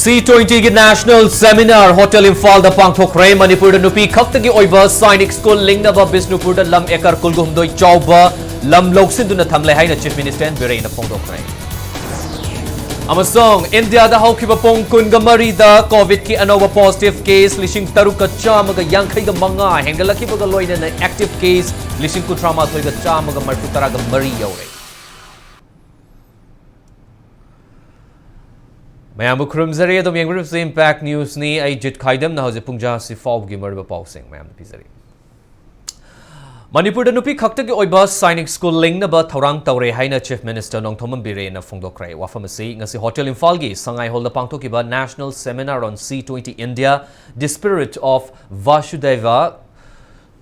C20 की national seminar hotel Imphal da pangthokre Manipur da nupi khaktagi oiba Sainik school lingnaba Bisnupur da lam ekar kulgumdoi chawba lam loksiduna thamle haina chief minister Bireina phongdokre Amasong India da haukiba pong kungamari da covid ki anova positive case lishing taruka chamaga yankhai ga manga hengalakiba ga loina na active case lishing kutrama thoi ga chamaga marfutara ga mari yaure Mayam Krumzari the Yangrif Impact News ni ay JEET KHAIDEM na hoje pungja si faub gi marba pausing mayam pizari Manipur da nupi khakta gi oiba Sainik school ling na ba thorang tawre haina chief minister Nongthomam Bire na phongdokrai wafamasi ngasi hotel Imphal gi sangai hol da pangthoki ba national seminar on C20 India the spirit of Vasudhaiva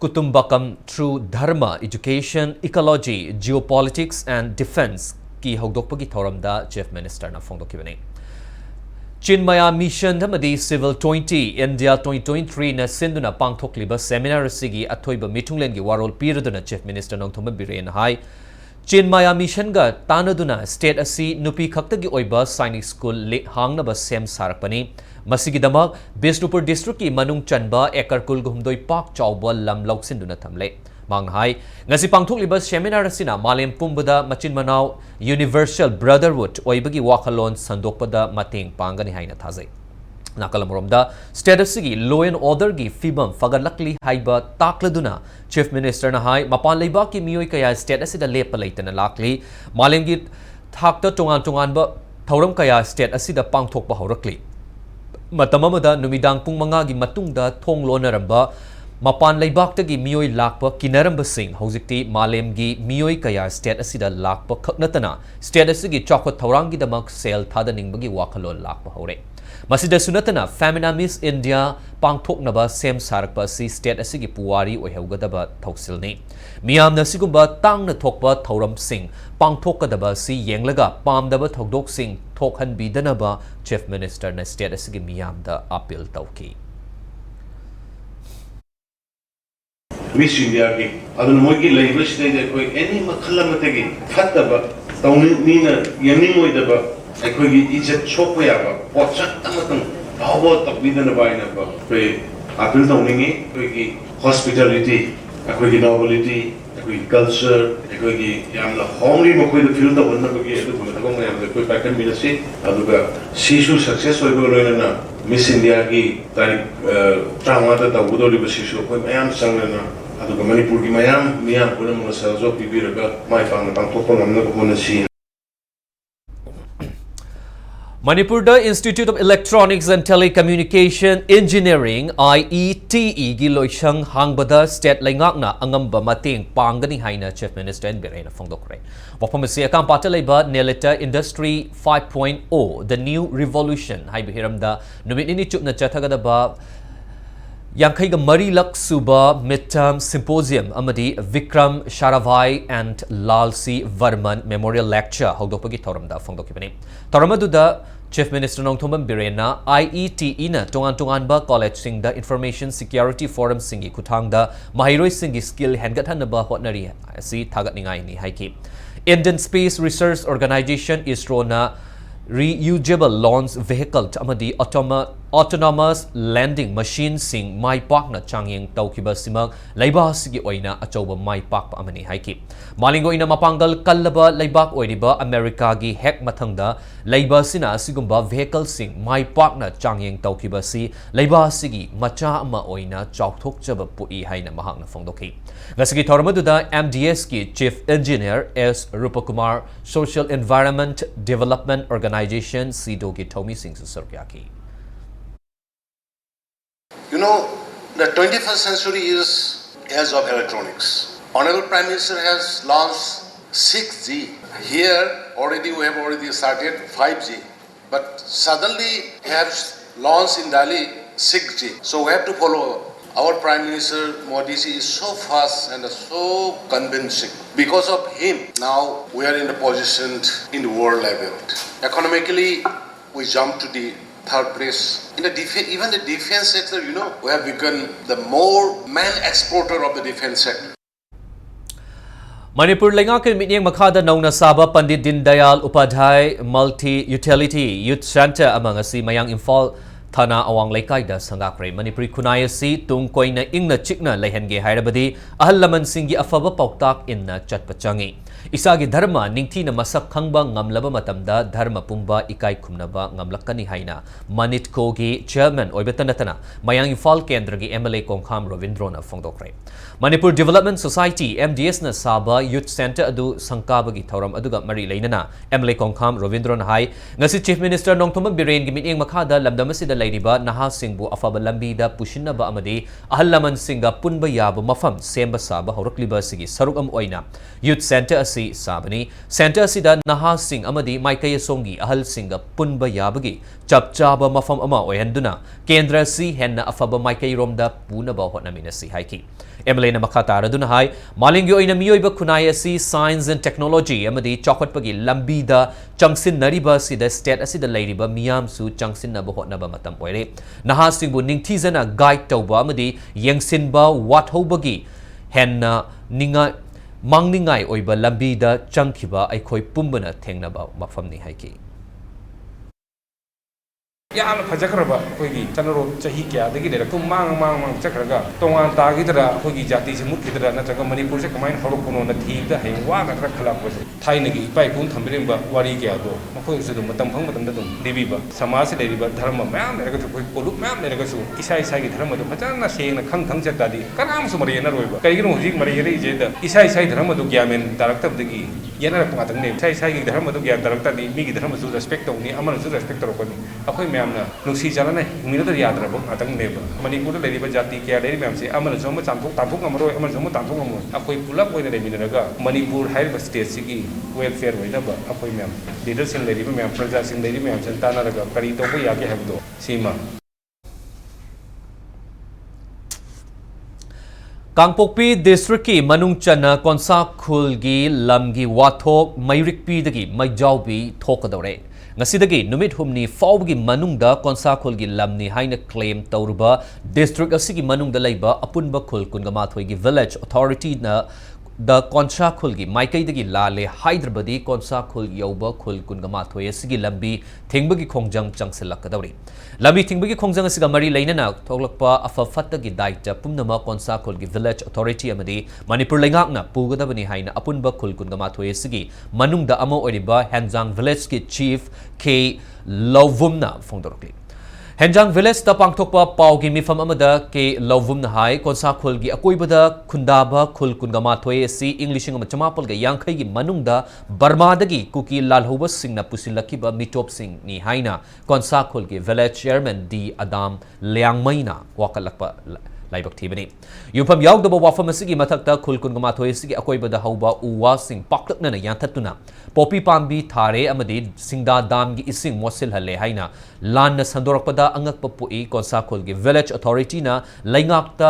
Kutumbakam through dharma education ecology geopolitics and defense ki hogdokpa gi thoram da chief minister na phongdoki bani Chinmaya Mission Thamadi Civil 20 India 2023 na sinduna pangthokliba seminar sigi athoiba mithunglen gi warol piraduna chief minister Nongthomam Biren hai Chinmaya Mission ga tanaduna state asi nupi khaktagi oiba Sainik school le hangnaba sem sarakpani masigi damak Bisnupur district ki manung chanba ekar kulgumdoi pak chawba lam loksinduna thamle manghai ngasi pangthokliba seminar asina malem pumbada machin manau universal brotherhood oibagi wakhalon sandokpada mateng pangani haina thazai nakalamromda status gi law and order gi fibam fagalakli haiba takladuna chief minister na hai mapan leiba ki mioi kaya state asida lepa leitana lakli malem gi thakta tongan ba thoram kaya state asida pangthokpa horakli matamamada numidang pung manga gi matungda thong lonaramba Mapan Laibak-tagi miyoy lakpa kinaramba sing hojikti malemgi miyoy kaya state asida lakpa khaknatana state asigi chokot thaurangi damak sel thadaningbagi wakhalon lakpa hore masida sunatana Femina Miss India pangthoknaba sem sarakpa si state asigi puwari oihaugadaba thoksilni miyamna sigumba tangna thokpa thauram sing pangthokadaba si yenglaga pamdaba thokdok sing thokhan bidanaba chief minister na state asigi miyamda appeal tawki Miss India ki adun mogi language de koi any makhala matagi thataba tawnina yani moidaba ekoi gi ijat chokpa ya ba pochat tamatang bhawa tabidana baina ba koi apil tawningi koi gi hospitality ekoi gi nobility ekoi culture ekoi gi yamla homely mokoi de feel da onna ko gi edu thama thama yam de koi pattern binasi aduga sishu success oibo loina Miss India ki tarik tramata ta udoli ba sishu koi mayam sangna aduga Manipur ki mayam miyam puna mga salzo pibiraga may pangtokpang namna ko muna si Manipur da Institute of Electronics and Telecommunication Engineering IETE gi loisang hangbada state laingakna angamba mateng pangani haina chief minister Bireina phongdokre wapamasi akam patalaiba Nelita Industry 5.0 the new revolution haibihiramda numitini chupna chathagadaba Yankhaiga Marilak Suba Midterm Symposium Amadi Vikram Sharavai and Lalsi Varman Memorial Lecture Hogdokpagi Thoramda Phongdokibani Thoramaduda Chief Minister Nongthomam Birena IETE na tongan ba college singda Information Security Forum singi kuthangda mahiroi singi skill hengathanaba hotnari si thagatningai ni haiki Indian Space Research Organization ISRO na reusable launch vehicle amadi autonomous landing machine sing mai pakna changyeng tawkiba simang laiba sigi oina achoba mai pakpa amani haiki malingo ina mapangal kallaba laibak oiriba America gi hek mathangda laiba sina sigumba vehicle sing mai pakna changyeng tawkiba si laiba sigi macha ama oina chawthokchaba pui haina mahakna phongdokhi ngasigi thormaduda MDS ki chief engineer S Rupakumar Social Environment Development Organization Sido ki Thomi Singh Sarkyaki You know, the 21st century is age of electronics. Honorable Prime Minister has launched 6G. Here, we have started 5G. But suddenly, he has launched in Delhi 6G. So we have to follow. Our Prime Minister Modi ji is so fast and so convincing. Because of him, now we are in the position in the world level. Economically, we jump to the third place. In the even the defense sector, we have become the more man exporter of the defense sector. Manipur lenga ke mitning makhada nauna saba Pandit Dindayal Upadhyay Multi Utility Youth Center among asi mayang Imphal Thana awang laikai da sangakre Manipuri kunai asi tung koina ingna chikna leihenge hairabadi ahal laman singgi afaba pauktak inna chatpachangi isagi dharma ningthi na masak khangba ngamlaba matamda dharma pumba ikai khumnaba ngamlakani haina Manitko gi chairman oibetanatana mayang Imphal kendra gi MLA Kongkham Ravindrona phongdokre Manipur Development Society MDS na saba Youth Center adu sangkabagi thoram aduga mari leinana MLA Kongkham Ravindron hai ngasi Chief Minister Nongthoma Biren gi miteng makhada lamdamasida leiriba naha singbu afaba lambida pushinaba amadi ahal laman singa punba yaba mafam semba saba horakliba sigi sarukam oina Youth Center asi sabani center asida naha sing amadi maikaya songi ahal singa punba yabagi chapchaba mafam ama oihanduna kendra si henna afaba maikay romda punaba hotnamina si haiki MLA na makatara duna hai malingi oina miyoiba kunai asi science and technology amadi chokotpagi lambida changsin nariba sida state asida leiriba miyam su changsin na hotnaba matam oire naha singbu ningthizana guide tauba amadi yengsinba wathobagi henna ninga mangningai oiba lambida changkhiba aikhoi pumbana thengnaba mafamni haiki याम फजखरबा कोई चनरो चही क्या दगी ले रखो मांग मांग मांग चखरगा तोंगान तागी दरा कोई जाति से मुख्य दरा नत्रगा मणिपुर से कमाइन हरो कोनो न थीब द हें वा गखर खला को थाइनगी पाइ पुन थंबिरिबा वारी क्या दो मखोय से मतम फंग मतम दम देबीबा समाज से लेरिबा धर्म म्याम लेरगा कोई पोलुक म्याम लेरगा सु ईसा ईसा की धर्म दो फजना सेंग खंग खंग चतादी कनाम सु मरे न रोइबा कईगिनो हुजिक मरे रे जे द ईसा ईसा धर्म दो ग्यामेन दारक्तब दगी येना रक मातंग ने ईसा ईसा की धर्म दो ग्या दारक्तदी मी की धर्म सु रेस्पेक्ट तौनी अमन सु रेस्पेक्ट तरोकनी अखोय म्यामना नुसी चलना मिनट यादर आतंग नेब मणिपुर लेरिबा जाति क्या लेरि मैम से अमन सोम चांथोक तांथोक अमरो अमन सोम तांथोक अमो अखोय पुलप ओइना लेमिनरगा मणिपुर हाइब स्टेट सिगी वेलफेयर ओइनबा अखोय मैम लीडर सिन लेरिबा मैम प्रजा सिन लेरि मैम सन तानारगा करी तोबो याके हबदो सीमा कांगपोकपी डिस्ट्रिक्ट की मनुंग चना कोनसा खुलगी लमगी वाथोक मैरिकपी दगी मैजाउबी थोकदौरे ngasi numit humni fawgi manungda konsa khulgi lamni haina claim tauruba district asigi manungda leiba apunba khul kunga gi village authority na the konsa khulgi maikai dagi lale hyderabadi konsa khul yoba khul kunga mathoi asigi lambi thingbagi khongjang changselakadawri lambi thingbagi khongjang asiga mari leinana thoklakpa afa fattagi daita pumnama konsa khulgi village authority amadi manipur lengakna pugadabani haina apunba khul kunga mathoi asigi manungda amo oriba hanjang village ki chief K Lovumna phongdorokli Henjang village ta pangthokpa paugi mifam amada ke Lovumna hai konsa khulgi akoibada khundaba khul kungama thoi si english ngam chamapal ga yankhai gi manungda Burma dagi kuki lalhoba singna pusilakiba mitop sing ni haina konsa khulgi village chairman D Adam Liangmaina wakalakpa laibak thibani yupam yaugdaba wafam asigi mathakta khul kungama thoi sigi akoibada hauba uwa sing paktakna na yanthatuna popi pambi thare amadi singda dam gi ising mosil halle haina lan na sandorakpada angakpa pui konsa khulgi village authority na laingakta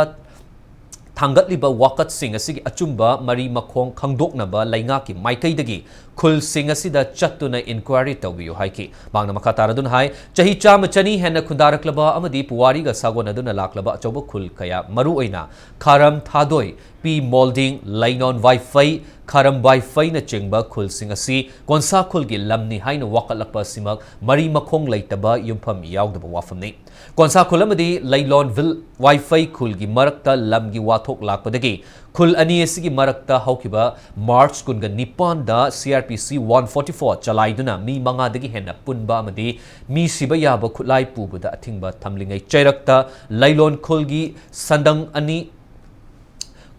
thangatliba wakat sing asigi achumba mari makhong khangdoknaba laingaki maikaidagi khul sing asida chattuna inquiry tawbiyu haiki bangna makataradun hai chahi chama chani henna khundaraklaba amadi puwari ga sagonaduna laklaba achoba khul kaya maru oina kharam thadoi p molding lainon wifi kharam wifi na chingba khul sing asi konsa khulgi lamni haina wakalakpa simak mari makhong laitaba yumpham yaugdaba wafamni konsa khulamadi lailon vil wifi khulgi marakta lamgi wathok lakpadagi khul ani asigi marakta haukiba march kunga nipan da CRPC 144 chalaiduna mi manga dagi henna punba amadi mi siba yaba khulai pubuda athingba thamlingai chairakta lailon khulgi sandang ani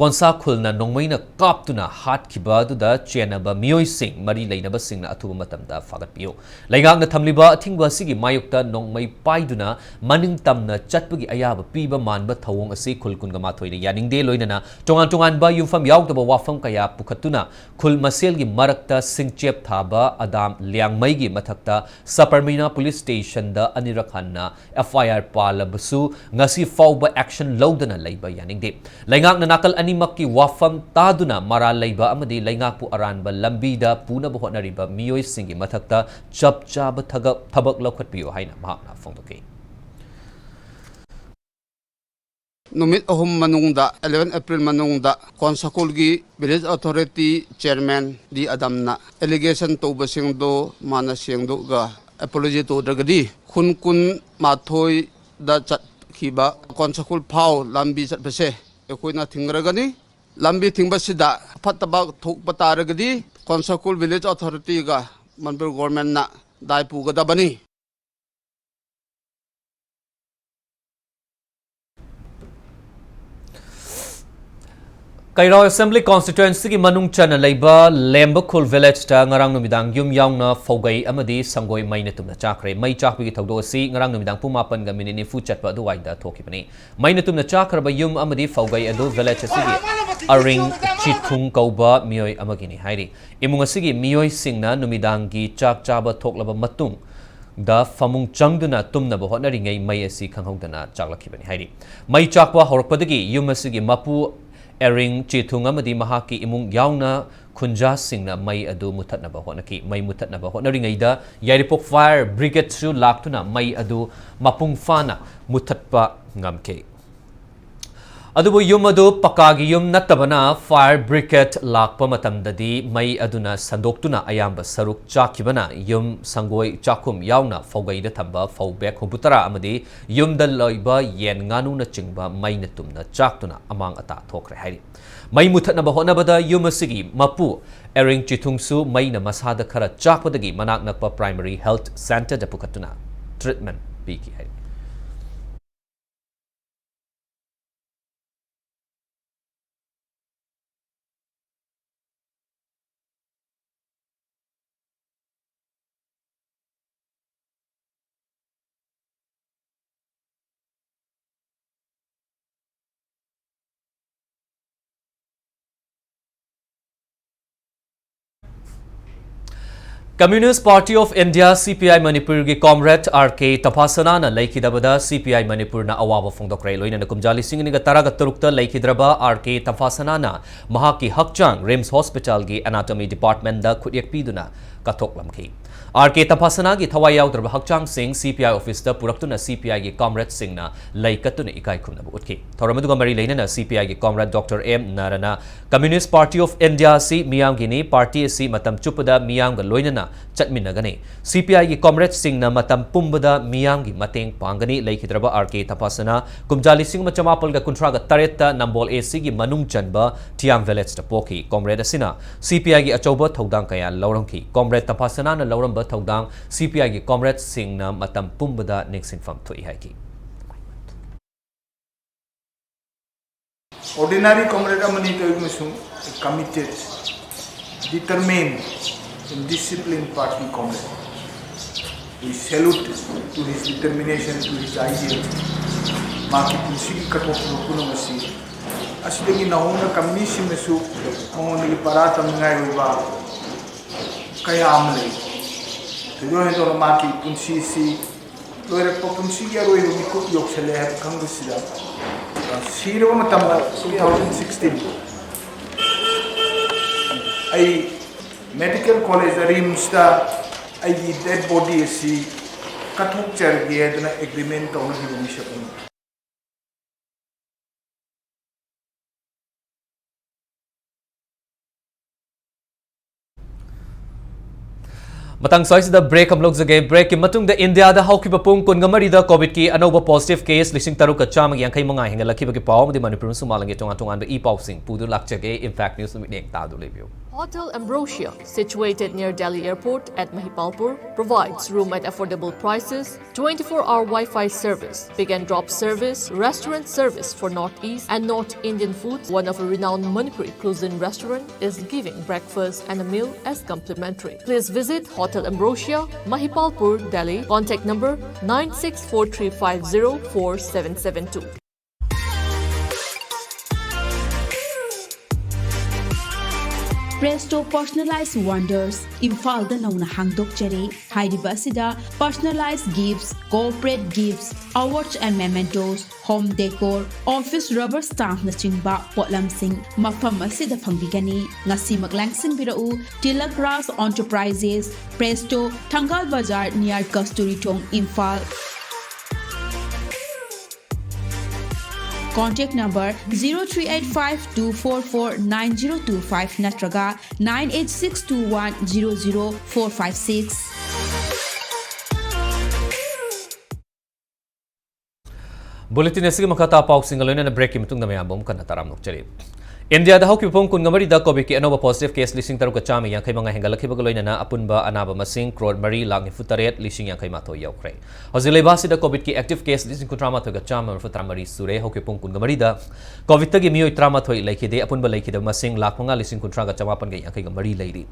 konsa khulna nongmaina kaptuna hat khiba duda chenaba mioi sing mari leinaba singna athuba matamda fagatpiyo laingakna thamliba athingba sigi mayukta nongmai paiduna maning tamna chatpagi ayaba piba manba thawong ase khulkunga mathoina yaningde loinana tongan tongan ba yumfam yaugdaba wafam kaya pukhatuna khul maselgi marakta singchep thaba adam liangmai gi mathakta saparmina police station da anirakhanna FIR palabasu ngasi fawba action lodana leiba yaningde laingakna nakal animakki wafam taduna mara leiba amadi laingakpu aranba lambida puna bohonariba miyoi singi mathakta chapchaba thabak lokhatpiyo haina mahakna phongdoki numit ahum manungda 11 April manungda konsakul gi village authority chairman di adamna allegation to basing do mana siang do ga apology to dragadi khun kun mathoi da chat khiba konsakul phau lambi chat base ekoina thingragani lambi thingbasida phataba thuk pataragadi konsakul village authority ga Manipur government na dai pugada bani Kairo Assembly Constituency ki manung chana leiba Lembakhul village ta ngarang numidang yum yaungna fogai amadi sangoi maina tumna chakre mai chakpi ki thogdo si ngarang numidang pumapan ga minini fu chatpa du waida thokipani maina tumna chakra ba yum amadi fogai adu village asigi aring chithung kauba mioi amagini hairi imung asigi mioi singna numidang gi chak chaba thoklaba matung da famung changduna tumna ba honari ngai mai asi khanghaudana chaklakibani hairi mai chakwa horpadagi yum asigi mapu Ering chithung amadi mahaki imung yauna khunja singna mai adu muthatna ba honaki mai muthatna ba honari ngaida Yairipok fire brigade su laktuna mai adu mapung fana muthatpa ngamke adubu yum adu pakagi yum natabana fire brigade lakpa matamdadi mai aduna sandoktuna ayamba saruk chakibana yum sangoi chakum yauna fogaida thamba fobek hubutara amadi yum dal loiba yen nganu na chingba mai natumna chaktuna amang ata thokre hairi mai muthatna ba honabada yum asigi mapu ering chithungsu mai na masada khara chakpadagi manak nakpa primary health center da pukatuna treatment biki hairi Communist Party of India CPI Manipur ki comrade RK Tapasana na laikidabada CPI Manipur na awaba fongdokre loina na kumjali singini ga taraga tarukta laikidraba RK Tapasana na mahaki hakchang Rims Hospital gi Anatomy Department da khudyak piduna kathoklamki RK Tapasana gi thawai yaudrba hakchang sing CPI office da puraktuna CPI gi comrade singna laikatuna ikai khumna utki thoramadu mari leina na CPI gi comrade Dr M Narana Communist Party of India si miyam gini party si matam chupada miyam ga loina na chatminagani CPI gi comrade singna matam pumbada miyam gi mateng pangani laikhidraba RK Tapasana kumjali sing machamapal ga kuntra ga taretta nambol AC gi manung chanba tiang village ta poki comrade asina CPI gi achoba thodang kaya lawrangki comrade Tapasana na lawramba thodang CPI gi comrade singna matam pumbada nexin fam thoi haiki ordinary comrade amani to musum committed determined and disciplined party comrade we salute to his determination to his ideal maki pusi katok kuno masi asidagi nauna communism mesu mongoni parata ngai ba kaya amle to do maki punsi si loire punsi ya roi mi ko yok sele kangusida Zero matamba 2016 I medical college rims ta I dead body si kathuk charge aduna agreement kauna hi mishapan Matang sois da break am log jage break ki matung da India da hauki bapung kun ngamari da covid ki anoba positive case lising taru ka chama yang kai manga hinga lakhi ba ki paw di Manipur sumalange tonga tonga da e paw sing pudu lakchage impact news mi deng ta du review Hotel Ambrosia, situated near Delhi Airport at Mahipalpur, provides room at affordable prices, 24-hour Wi-Fi service, pick and drop service, restaurant service for Northeast and North Indian foods. One of a renowned Manipuri cuisine restaurant is giving breakfast and a meal as complimentary. Please visit Hotel Ambrosia, Mahipalpur, Delhi. Contact number 9643504772. Presto Personalized Wonders, Imphal da nauna hangdok chare, Hairiba asida personalized gifts, corporate gifts, awards and mementos, home decor, office rubber stamp na chingba potlam sing, mafam asida pangbigani, ngasi maglangsing birau, Tilak Ras Enterprises, Presto, Tangal Bazar near Kasturi Tong, Imphal. Contact number 0385-244-9025 natraga 98621-00456. Bulletin asigi makata pau single na break ki mutung na mayam bom kana taram nok chari. India da hawki pong kun ngamari da COVID ki anova positive case lising taru ka chami yang kai mga hengalakhi bagaloy na apunba anaba masing crore mari lang futaret lising yang kai mato yaukre. Hozile basi da COVID ki active case lising kutrama to ka chama futra mari sure hawki pong kun ngamari da COVID tagi miyoy trama thoi laikhi de apunba laikhi da masing lak mga lising kutra ka chama pan ga yang kai mari lairi.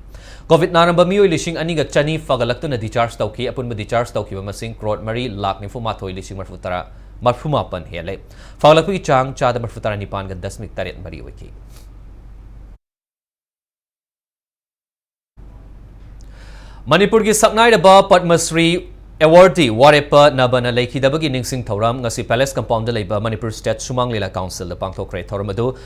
COVID naramba miyoy lising ani ga chani fagalakto na discharge tawki apunba discharge tawki ba masing crore mari lak ni fuma thoi lising mar futara Marfumapan hele. Fagalakpi chang chada marfutara nipan ga 10.3 mari wiki. Manipur ki saknai da ba Padma Shri awardee warepa nabana lekhi da bagi ningsing thoram ngasi palace compound da leiba Manipur State Sumang Lila Council da pangthokre thoramadu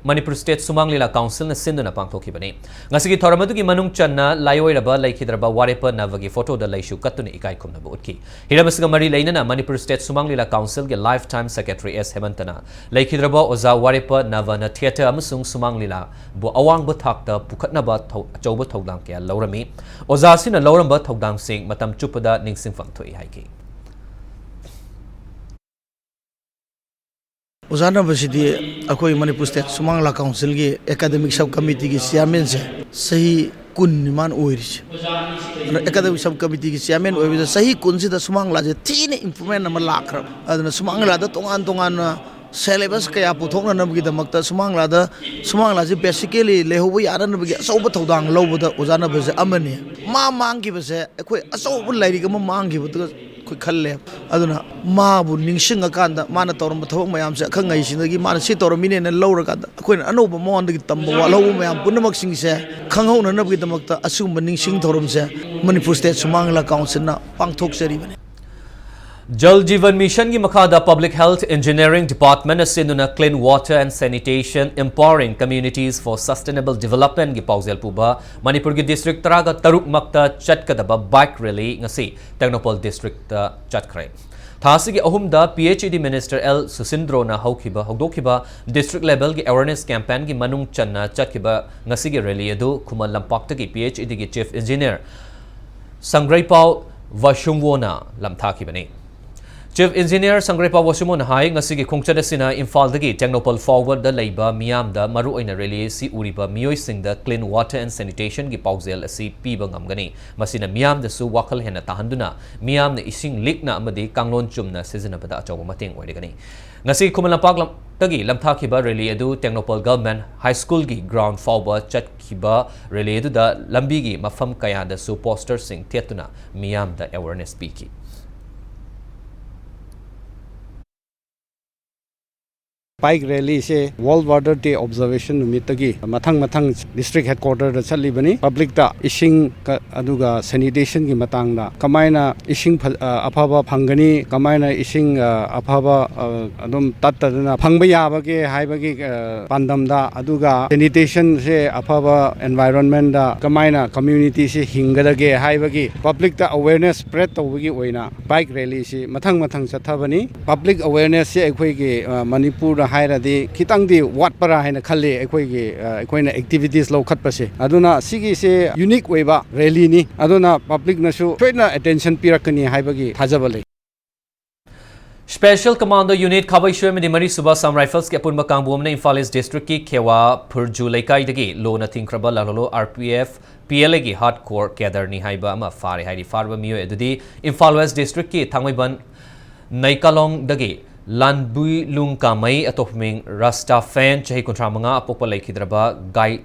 Manipur State Sumang Lila Council na sinduna pangthokhi bani ngasi ki thoramadu ki manung channa laioi raba lekhi darba warepa navagi photo da laishu katuni ikai khumna bu utki hirabasga mari leina na Manipur State Sumang Lila Council ge lifetime secretary S Hemantana lekhi darba oza warepa navana theater amasung Sumang Lila bu awang bu thakta pukhatna ba achauba thodang kya laurami oza sina lauramba thodang sing matam chupada ningsing fangthoi haiki Ozana basidi akoi Manipur State Sumang Lila Council gi academic sub committee gi chairman se sahi kun niman oirish academic sub committee gi chairman oibida sahi kun sida Sumang Lila je thine improvement na lakra aduna Sumang Lila da tongan syllabus kaya puthokna namgi damakta Sumang Lila je basically lehobu yaran namgi asauba thodang lobada ozana base amani mangi base akoi asauba lairi ga mangi buta koi khalle aduna ma bu ningsing akanda mana torom thobak mayam se khangai sinagi mana si toromine na lawra kada akoi anoba mondagi tamba wa lobu mayam punamak sing se khanghau na namgi damakta asum ningsing thorom se Manipur State Sumang Lila Council na pangthok seri bane Jal Jeevan Mission ki makhada Public Health Engineering Department asinduna clean water and sanitation empowering communities for sustainable development gi pausel puba Manipur gi district taraga taruk makta chatkadaba bike rally ngasi Technopol district chatkre thasi gi ahumda PhD Minister L Susindro na hogdokiba district level gi awareness campaign gi manung channa chatkiba ngasi gi rally adu Kumal Lampakta gi PhD gi Chief Engineer Sangraipao Vashungwona lamthaki bani Chief Engineer Sangrepa Wasumon Hai ngasigi khongchada sina Imphal dagi Technopol forward da leiba miyam da maru oina rally si uriba miyoi sing da clean water and sanitation gi pausel asi piba ngamgani masina miyam da su wakhal hena tahanduna miyam na ising likna amadi kanglon chumna seasonabada achawa mateng oidegani ngasi Kumalampak tagi lamthakiba rally adu Technopol Government High School gi ground forward chatkiba rally adu da lambi gi mafam kaya da su poster sing tietuna miyam da awareness piki Bike rally se World Water Day observation numit tagi mathang district headquarter da chali bani public da ishing aduga sanitation gi matang da kamaina ishing aphaba phangani kamaina ishing aphaba adum tattaduna phangba yaba ge haiba ge pandam da aduga sanitation se aphaba environment da kamaina community se hingada ge haiba ge public da awareness spread tawgi oina bike rally se mathang chathabani public awareness se ekhoi ge Manipur hairadi kitangdi wat para haina khalle ekhoi activities lo khatpase aduna sigi se unique oiba rally ni aduna public na su thoina attention pirakani haibagi thajabale Special Commando Unit Khabai Shwe Medi Mari Suba Sam Rifles ke apun bakang buam na Imphal East District ki Khewa Phurju Laikai dagi lo na thingkraba lalolo RPF PLA ki hardcore cadre ni haiba ama fare haidi farba miyo edudi Imphal West District ki Thangmaiban Naikalong dagi Lanbui Lung Kamai atopming Rasta Fan chahi kontramanga apokpa laikhidraba Gai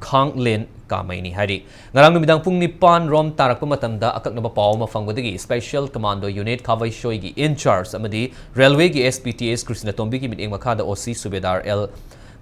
Khang Lin Kamai ni hari ngarang numidang pung nipan rom tarakpa matamda akaknaba paw mafangbadagi Special Commando Unit Khavai Shoi gi in charge amadi Railway gi SPTS Krishna Tombi gi miting makhada OC Subedar L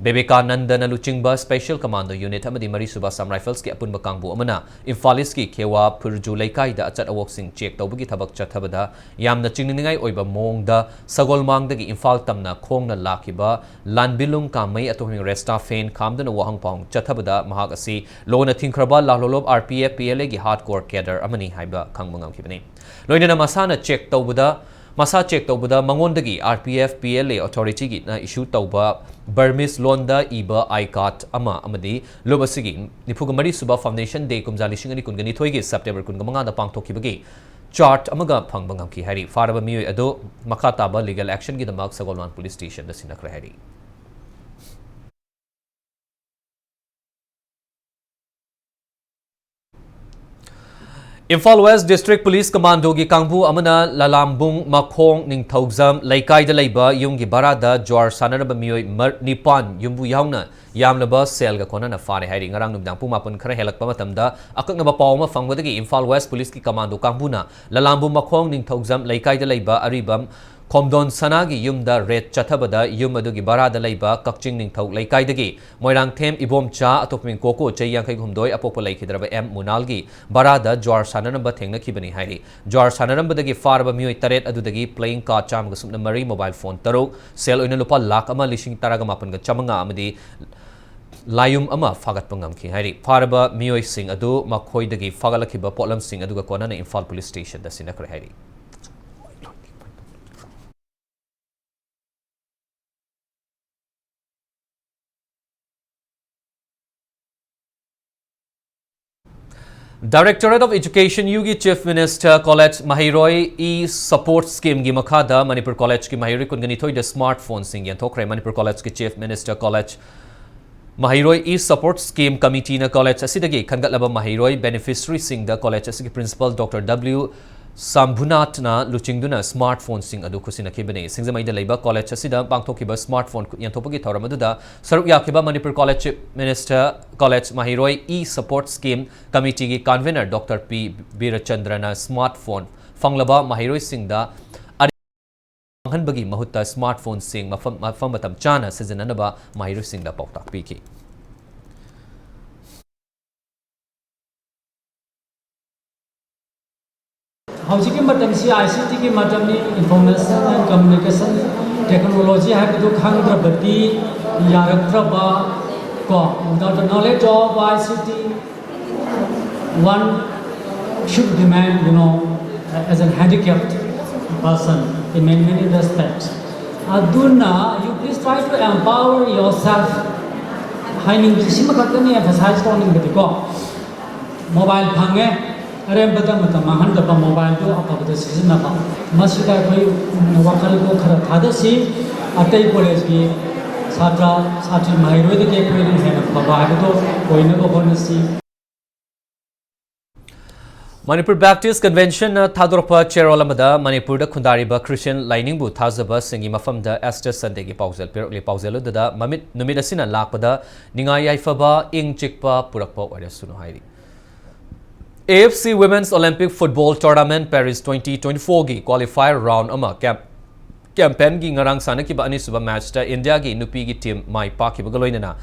Bebekananda na luchingba Special Commando Unit amadi Mari Suba Sam Rifles ki apun bakangbu amana Imphal East ki Khewa Phurju Laikai da achat awok sing check tawbagi thabak chathabada yamna chingningai oiba mongda sagolmang dagi Imphal tamna khongna lakiba Lanbilung Kamai atohing Resta Fain kamdana wahang pong chathabada mahak asi lona thingkraba lahlolob RPF PLA gi hardcore cadre amani haiba khangmangam kibani loina masana check tawbada Masa check tawbada mangon-dagi RPF PLA authority gi na issue tawba Burmese londa iba I-card ama amadi lobasigi nifugamari suba foundation day kumjali shingani kungani thoigi September kungamanga da pangthokibagi chart amaga phangbangam ki hari faraba miyoi ado makataba legal action gi damak Sagolwan police station da sinakra hari. Imphal West District Police Commando gi kangbu amana lalambung makhong ningthaujam laikai da leiba yumgi barada jwar sanaraba miyoi nipan yumbu yauna yamlaba selga konana fare hairi ngarang numdang pumapun khara helakpa matamda akaknaba pawma fangbadagi Imphal West Police ki commando kangbuna lalambung makhong ningthaujam laikai da leiba aribam Komdon Sanagi Yumda Red Chathabada Yumadugi Barada Laiba Kakching Ningthau Laikai Moirang Them Ibom Cha Atopmin Koko Chayankai Humdoi Apopo Laikidraba M Munalgi Barada Jwar Sanaramba Thengna Kibani Hairi Jwar Sanarambadagi Farba Mui Taret Adudagi playing card Chamga Sumna Mari mobile phone Tarok Sel Unalupa Lak Ama Lishing Taragamapan Chamanga Amadi Layum Ama Fagat Pangam Ki Hairi Farba Mui Sing Adu Makhoi Dagi Fagalakiba Potlam Sing Aduga Konana Imphal Police Station the Sinakra Hairi. Directorate of Education Yugi Chief Minister College Mahiroi E-Support Scheme gi makhada Manipur College ki Mahiroi kungani thoi the smartphone sing yan thokre Manipur College ki Chief Minister College Mahiroi E-Support Scheme Committee na college asidagi khangatlaba Mahiroi beneficiary sing the college asigi principal Dr. W Sambhunat na luchingduna smartphone sing adu khusina kibani singjamai da leiba college asida pangthokiba smartphone yanthopagi thoramadda saruk yakiba Manipur College Minister College Mahiroi E-Support Scheme Committee gi convener Dr. P Birachandrana smartphone fanglaba Mahiroi singda hanbagi mahutta smartphone sing mafam matam chana sijananaba Mahiroi singda pautak piki Housing Matamsi ICT ki Matami Information and Communication Technology have to Kandrabati Yarakraba without the knowledge of ICT one should demand, as a handicapped person in many respects. Aduna, you please try to empower yourself. Haining Simakatani emphasized on the mobile pange. Arembata mahan daba mobile to apabda sizinaba masida koi wakal ko khara thadasi atai college ki chhatra chhatri mahiroi de ke koi hena baba to koina ko bonasi Manipur Baptist Convention Thadorpa Cherolamada Manipur da Khundariba Christian Lining Bu Thazaba Singi Mafamda Esther Sunday ki Pauzel Pirli Pauzelo da Mamit Numidasina Lakpada Ningai Yaifaba Ing Chikpa Purakpa Wada Suno Hairi AFC Women's Olympic Football Tournament Paris 2024 gi qualifier round ama campaign gi ngarang sana ki ba ani suba match ta India gi nupi gi team mai pa ki bagaloina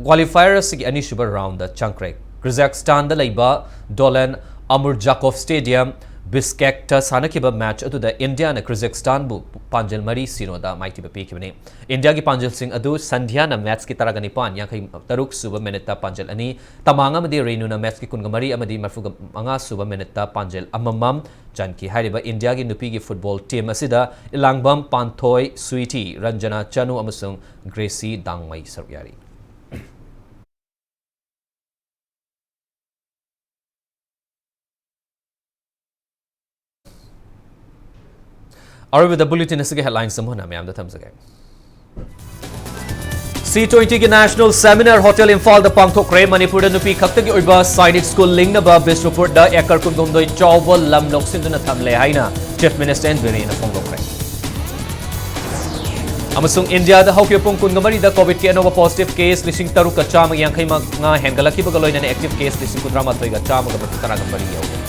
qualifier sig ani suba round da chankre Kazakhstan da leiba Dolan Amurjakov Stadium Bishkek ta sana ki ba match atu da India na Kazakhstan bu Panjal Mari Sino da mighty ba piki bani India gi Panjal Singh adu Sandhya na match ki taragani pan yang kai taruk suba minute ta Panjal ani tamanga madi Renu na match ki kungamari amadi marfuga anga suba minute ta Panjal amamam janki hariba India gi nupi gi football team asida Ilangbam Panthoi Sweetie Ranjana Chanu amasung Gracie Dangmai saryari with the bulletin is headlines samuna mayam da thamsage C20 ki National Seminar Hotel Imphal da pangthokre Manipur da nupi khaktagi oiba Sainik School lingna ba Bisnupur da ekar kungomdoi chawbol lam loksinduna thamle haina Chief Minister Enviri na phongdokre amasung India da hawkyapung kungamari da COVID ki anova positive case lising taru ka chama yang khai nga hengalaki bagaloina na active case lising kudrama thoiga chama ga tara ga bari yaw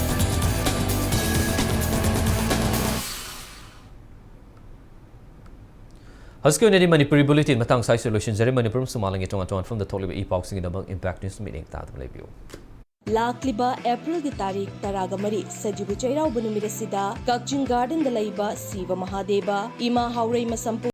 Haske unedi Manipuri bulletin matang sai solution jare Manipur sumalangi tonga from the Toliba epoxing in the impact news meeting ta review Lakliba April ki tarik taragamari sajibu chairau bunumidasida Kakjing Garden da laiba Siva Mahadeva Ima Haurei Masampu